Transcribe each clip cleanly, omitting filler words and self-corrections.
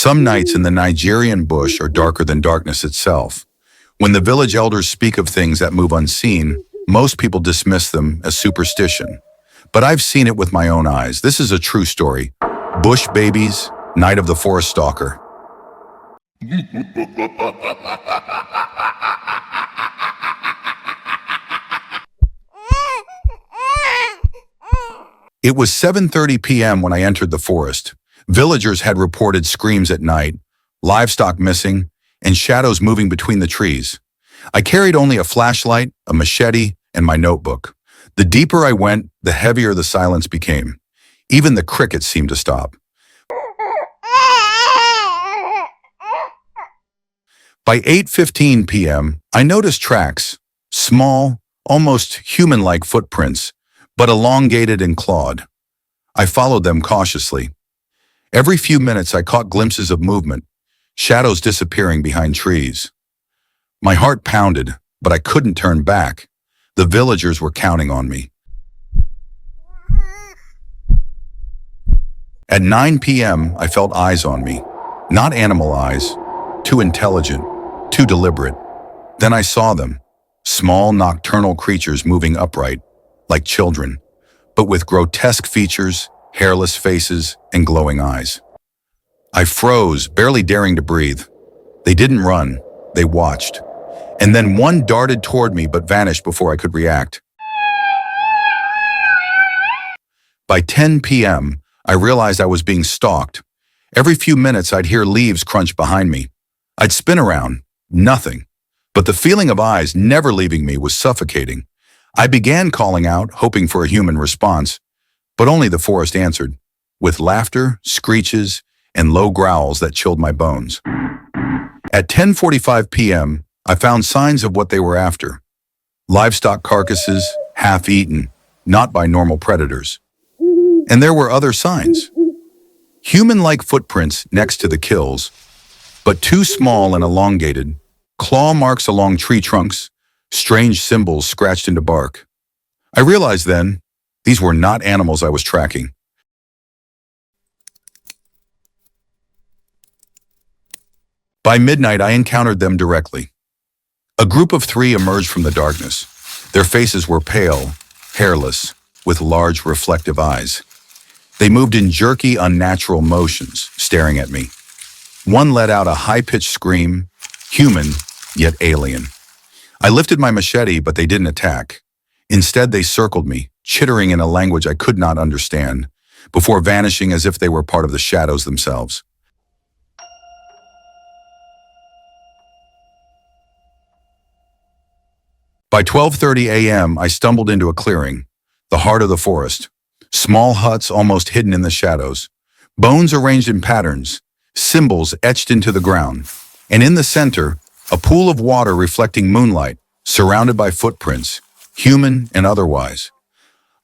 Some nights in the Nigerian bush are darker than darkness itself. When the village elders speak of things that move unseen, most people dismiss them as superstition. But I've seen it with my own eyes. This is a true story. Bush babies, night of the forest stalker. It was 7:30 p.m. when I entered the forest. Villagers had reported screams at night, livestock missing, and shadows moving between the trees. I carried only a flashlight, a machete, and my notebook. The deeper I went, the heavier the silence became. Even the crickets seemed to stop. By 8:15 p.m., I noticed tracks, small, almost human-like footprints, but elongated and clawed. I followed them cautiously. Every few minutes I caught glimpses of movement, shadows disappearing behind trees. My heart pounded, but I couldn't turn back. The villagers were counting on me. At 9 p.m., I felt eyes on me. Not animal eyes, too intelligent, too deliberate. Then I saw them, small nocturnal creatures moving upright, like children, but with grotesque features, hairless faces, and glowing eyes. I froze, barely daring to breathe. They didn't run, they watched. And then one darted toward me but vanished before I could react. By 10 p.m., I realized I was being stalked. Every few minutes I'd hear leaves crunch behind me. I'd spin around, nothing. But the feeling of eyes never leaving me was suffocating. I began calling out, hoping for a human response, but only the forest answered, with laughter, screeches, and low growls that chilled my bones. At 10:45 p.m., I found signs of what they were after. Livestock carcasses, half-eaten, not by normal predators. And there were other signs. Human-like footprints next to the kills, but too small and elongated, claw marks along tree trunks, strange symbols scratched into bark. I realized then, these were not animals I was tracking. By midnight, I encountered them directly. A group of 3 emerged from the darkness. Their faces were pale, hairless, with large reflective eyes. They moved in jerky, unnatural motions, staring at me. One let out a high-pitched scream, human, yet alien. I lifted my machete, but they didn't attack. Instead, they circled me, chittering in a language I could not understand, before vanishing as if they were part of the shadows themselves. By 12:30 a.m., I stumbled into a clearing, the heart of the forest. Small huts almost hidden in the shadows, bones arranged in patterns, symbols etched into the ground, and in the center, a pool of water reflecting moonlight, surrounded by footprints, human and otherwise.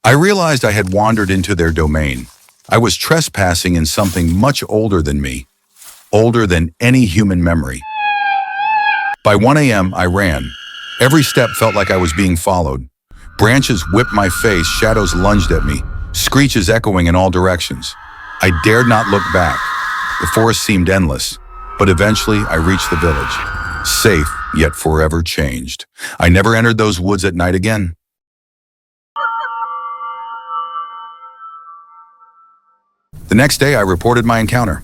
I realized I had wandered into their domain. I was trespassing in something much older than me, older than any human memory. By 1 a.m., I ran. Every step felt like I was being followed. Branches whipped my face, shadows lunged at me, screeches echoing in all directions. I dared not look back. The forest seemed endless, but eventually I reached the village. Safe, yet forever changed. I never entered those woods at night again. The next day, I reported my encounter.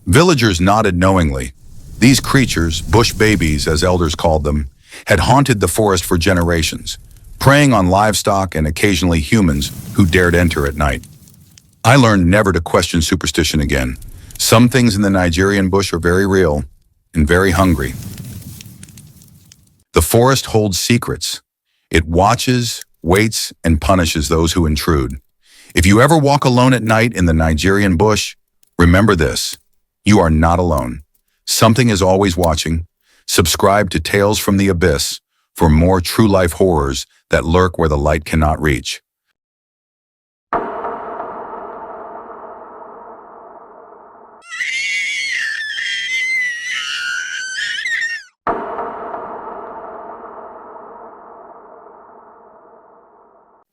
Villagers nodded knowingly. These creatures, bush babies as elders called them, had haunted the forest for generations, preying on livestock and occasionally humans who dared enter at night. I learned never to question superstition again. Some things in the Nigerian bush are very real and very hungry. The forest holds secrets. It watches, waits, and punishes those who intrude. If you ever walk alone at night in the Nigerian bush, remember this: you are not alone. Something is always watching. Subscribe to Tales from the Abyss for more true-life horrors that lurk where the light cannot reach.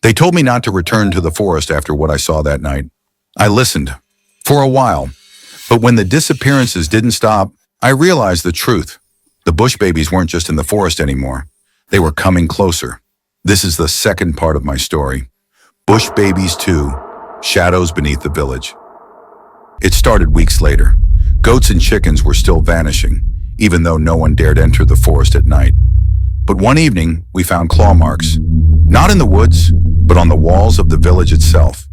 They told me not to return to the forest after what I saw that night. I listened, for a while, But when the disappearances didn't stop, I realized the truth. The bush babies weren't just in the forest anymore. They were coming closer. This is the second part of my story. Bush Babies 2, Shadows Beneath the Village. It started weeks later. Goats and chickens were still vanishing, even though no one dared enter the forest at night. But one evening, we found claw marks, not in the woods, but on the walls of the village itself.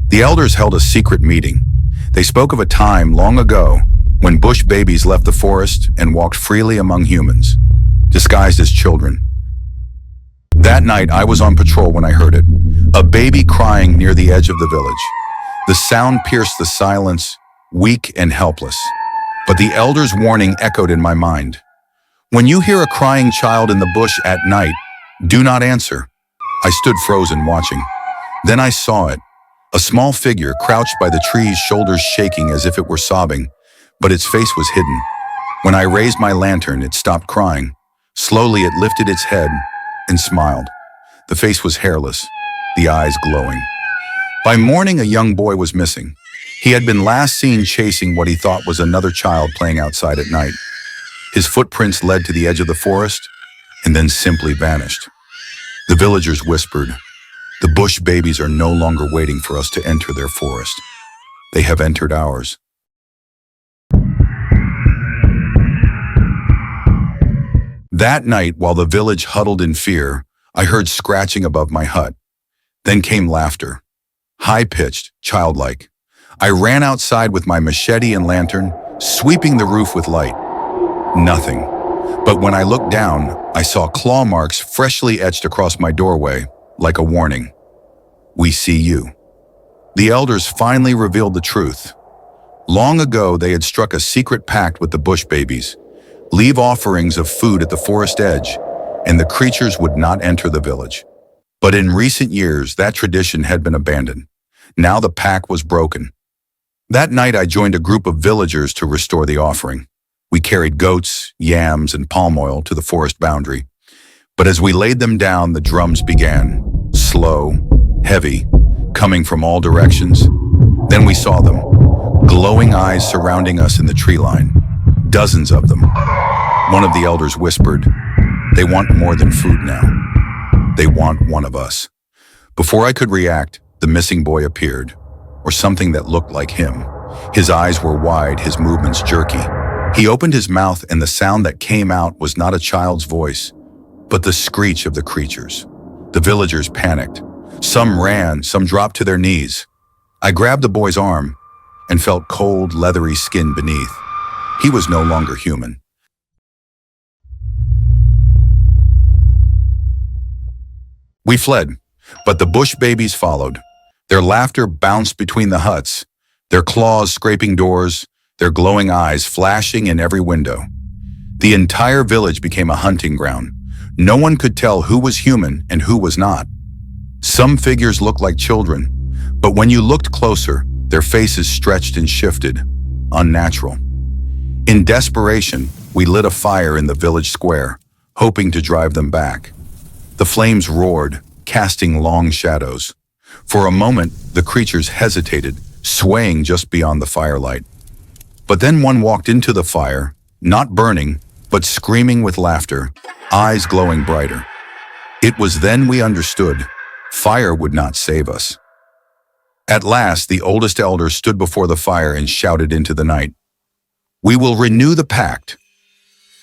The elders held a secret meeting. They spoke of a time long ago when bush babies left the forest and walked freely among humans, disguised as children. That night, I was on patrol when I heard it, a baby crying near the edge of the village. The sound pierced the silence, weak and helpless. But the elders' warning echoed in my mind. When you hear a crying child in the bush at night, do not answer. I stood frozen watching. Then I saw it, a small figure crouched by the trees, shoulders shaking as if it were sobbing, but its face was hidden. When I raised my lantern, it stopped crying. Slowly, it lifted its head and smiled. The face was hairless, the eyes glowing. By morning, a young boy was missing. He had been last seen chasing what he thought was another child playing outside at night. His footprints led to the edge of the forest and then simply vanished. The villagers whispered, "The bush babies are no longer waiting for us to enter their forest. They have entered ours." That night, while the village huddled in fear, I heard scratching above my hut. Then came laughter, high-pitched, childlike. I ran outside with my machete and lantern, sweeping the roof with light. Nothing. But when I looked down, I saw claw marks freshly etched across my doorway, like a warning. "We see you." The elders finally revealed the truth. Long ago, they had struck a secret pact with the bush babies. Leave offerings of food at the forest edge, and the creatures would not enter the village. But in recent years, that tradition had been abandoned. Now the pact was broken. That night, I joined a group of villagers to restore the offering. We carried goats, yams, and palm oil to the forest boundary. But as we laid them down, the drums began, slow, heavy, coming from all directions. Then we saw them, glowing eyes surrounding us in the tree line, dozens of them. One of the elders whispered, "They want more than food now. They want one of us." Before I could react, the missing boy appeared, or something that looked like him. His eyes were wide, his movements jerky. He opened his mouth, and the sound that came out was not a child's voice, but the screech of the creatures. The villagers panicked. Some ran, some dropped to their knees. I grabbed the boy's arm and felt cold, leathery skin beneath. He was no longer human. We fled, but the bush babies followed. Their laughter bounced between the huts, their claws scraping doors, their glowing eyes flashing in every window. The entire village became a hunting ground. No one could tell who was human and who was not. Some figures looked like children, but when you looked closer, their faces stretched and shifted, unnatural. In desperation, we lit a fire in the village square, hoping to drive them back. The flames roared, casting long shadows. For a moment, the creatures hesitated, swaying just beyond the firelight. But then one walked into the fire, not burning, but screaming with laughter, eyes glowing brighter. It was then we understood, fire would not save us. At last, the oldest elder stood before the fire and shouted into the night, "We will renew the pact.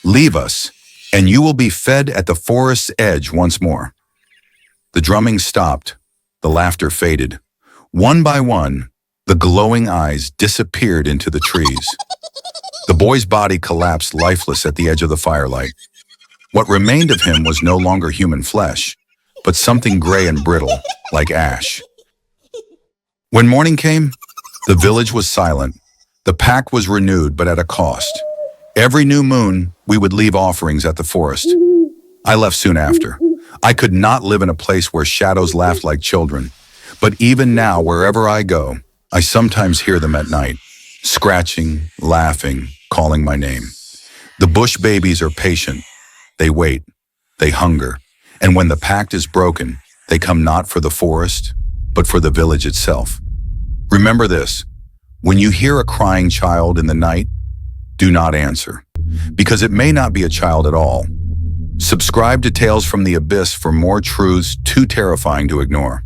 Leave us, and you will be fed at the forest's edge once more." The drumming stopped, the laughter faded. One by one, the glowing eyes disappeared into the trees. The boy's body collapsed lifeless at the edge of the firelight. What remained of him was no longer human flesh, but something gray and brittle, like ash. When morning came, the village was silent. The pact was renewed, but at a cost. Every new moon, we would leave offerings at the forest. I left soon after. I could not live in a place where shadows laughed like children. But even now, wherever I go, I sometimes hear them at night, scratching, laughing, calling my name. The bush babies are patient. They wait. They hunger. And when the pact is broken, they come not for the forest, but for the village itself. Remember this: When you hear a crying child in the night, do not answer, because it may not be a child at all. Subscribe to Tales from the Abyss for more truths too terrifying to ignore.